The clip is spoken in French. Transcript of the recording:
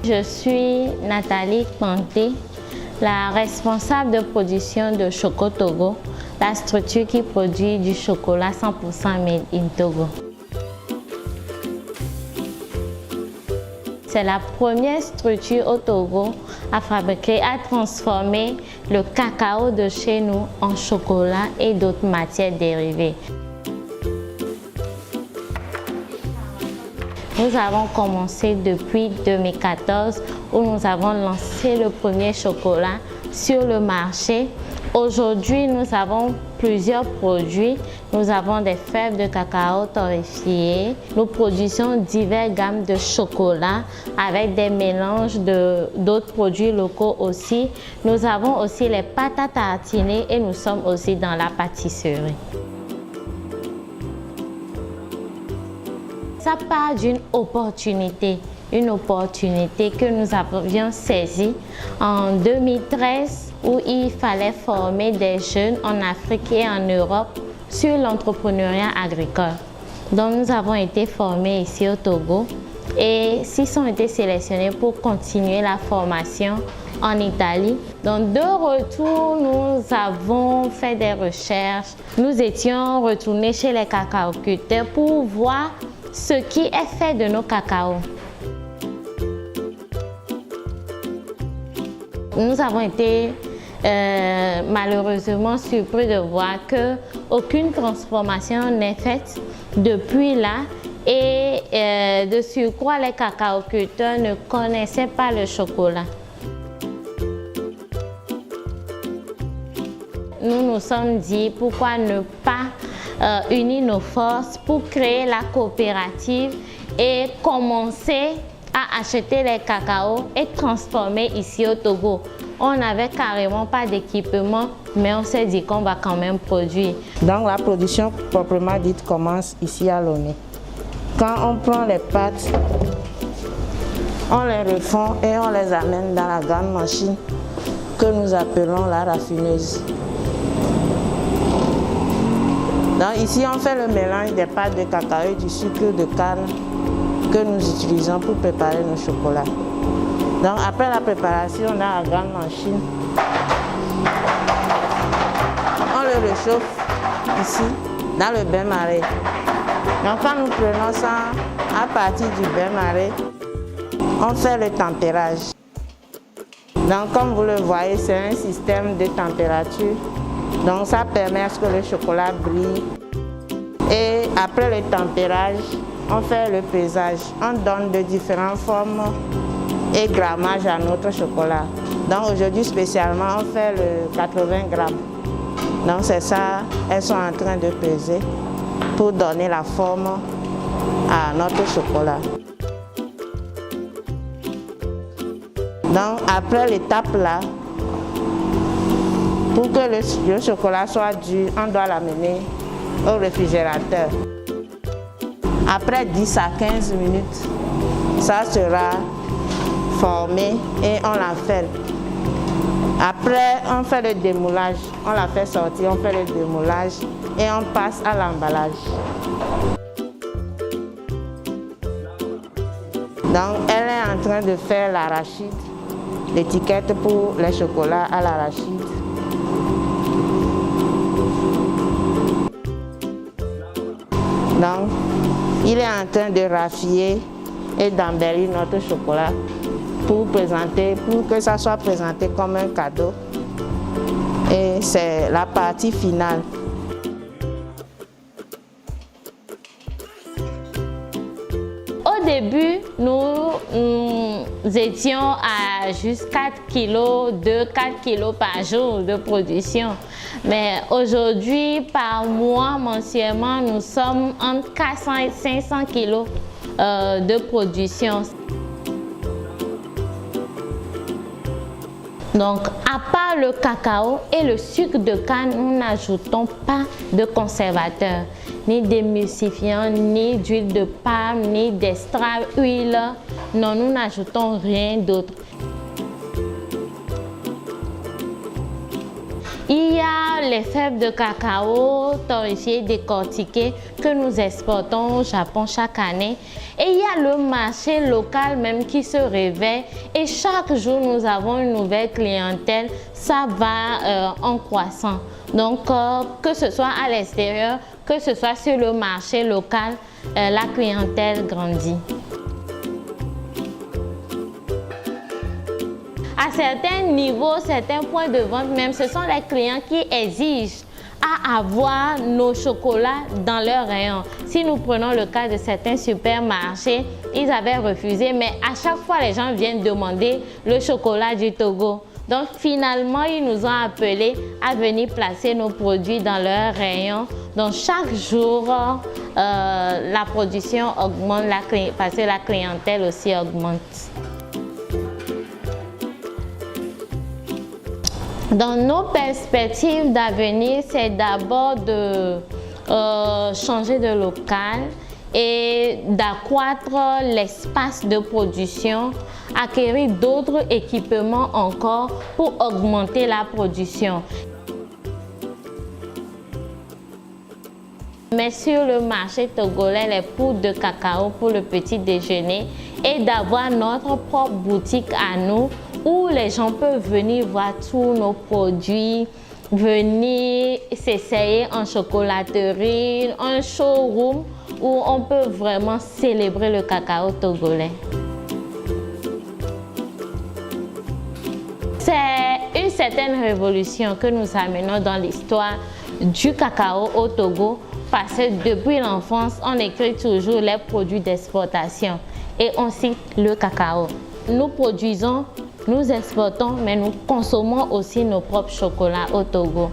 Je suis Nathalie Kanté, la responsable de production de Choco Togo, la structure qui produit du chocolat 100% made in Togo. C'est la première structure au Togo à fabriquer, à transformer le cacao de chez nous en chocolat et d'autres matières dérivées. Nous avons commencé depuis 2014 où nous avons lancé le premier chocolat sur le marché. Aujourd'hui, nous avons plusieurs produits. Nous avons des fèves de cacao torréfiées. Nous produisons diverses gammes de chocolat avec des mélanges d'autres produits locaux aussi. Nous avons aussi les pâtes à tartiner et nous sommes aussi dans la pâtisserie. Ça part d'une opportunité, une opportunité que nous avions saisie en 2013 où il fallait former des jeunes en Afrique et en Europe sur l'entrepreneuriat agricole. Donc nous avons été formés ici au Togo et 6 ont été sélectionnés pour continuer la formation en Italie. Donc de retour, nous avons fait des recherches. Nous étions retournés chez les cacaoculteurs pour voir ce qui est fait de nos cacaos. Nous avons été malheureusement surpris de voir qu'aucune transformation n'est faite depuis là et de surcroît les cacaoculteurs ne connaissaient pas le chocolat. Nous nous sommes dit pourquoi ne pas unir nos forces pour créer la coopérative et commencer à acheter les cacaos et transformer ici au Togo. On n'avait carrément pas d'équipement, mais on s'est dit qu'on va quand même produire. Donc la production proprement dite commence ici à Lomé. Quand on prend les pâtes, on les refond et on les amène dans la grande machine que nous appelons la raffineuse. Donc ici on fait le mélange des pâtes de cacao et du sucre de canne que nous utilisons pour préparer nos chocolats. Donc après la préparation, on a la grande machine. On le réchauffe ici, dans le bain-marie. Donc quand nous prenons ça à partir du bain-marie, on fait le tempérage. Donc comme vous le voyez, c'est un système de température. Donc ça permet à ce que le chocolat brille. Et après le tempérage, on fait le pesage. On donne de différentes formes et grammages à notre chocolat. Donc aujourd'hui spécialement, on fait le 80 grammes. Donc c'est ça, elles sont en train de peser pour donner la forme à notre chocolat. Donc après l'étape là, pour que le chocolat soit dur, on doit l'amener au réfrigérateur. Après 10 à 15 minutes, ça sera formé et on l'enfile. Après, on fait le démoulage. On la fait sortir, on fait le démoulage et on passe à l'emballage. Donc, elle est en train de faire l'arachide, l'étiquette pour les chocolats à l'arachide. Donc, il est en train de raffiner et d'embellir notre chocolat pour que ça soit présenté comme un cadeau. Et c'est la partie finale. Au début, nous étions à juste 4 kilos, 4 kilos par jour de production. Mais aujourd'hui, par mois, mensuellement, nous sommes entre 400 et 500 kilos de production. Donc, à part le cacao et le sucre de canne, nous n'ajoutons pas de conservateurs, ni d'émulsifiants, ni d'huile de palme, ni d'extra huile. Non, nous n'ajoutons rien d'autre. Il y a les fèves de cacao torréfiées, décortiquées que nous exportons au Japon chaque année. Et il y a le marché local même qui se réveille et chaque jour nous avons une nouvelle clientèle. Ça va en croissant. Donc que ce soit à l'extérieur, que ce soit sur le marché local, la clientèle grandit. À certains niveaux, certains points de vente même, ce sont les clients qui exigent à avoir nos chocolats dans leur rayon. Si nous prenons le cas de certains supermarchés, ils avaient refusé, mais à chaque fois, les gens viennent demander le chocolat du Togo. Donc finalement, ils nous ont appelés à venir placer nos produits dans leur rayon. Donc chaque jour, la production augmente parce que la clientèle aussi augmente. Dans nos perspectives d'avenir, c'est d'abord de changer de local et d'accroître l'espace de production, acquérir d'autres équipements encore pour augmenter la production. Mais sur le marché togolais, les poudres de cacao pour le petit déjeuner et d'avoir notre propre boutique à nous où les gens peuvent venir voir tous nos produits, venir s'essayer en chocolaterie, un showroom où on peut vraiment célébrer le cacao togolais. C'est une certaine révolution que nous amenons dans l'histoire du cacao au Togo parce que depuis l'enfance, on écrit toujours les produits d'exportation et on cite le cacao. Nous produisons, nous exportons, mais nous consommons aussi nos propres chocolats au Togo.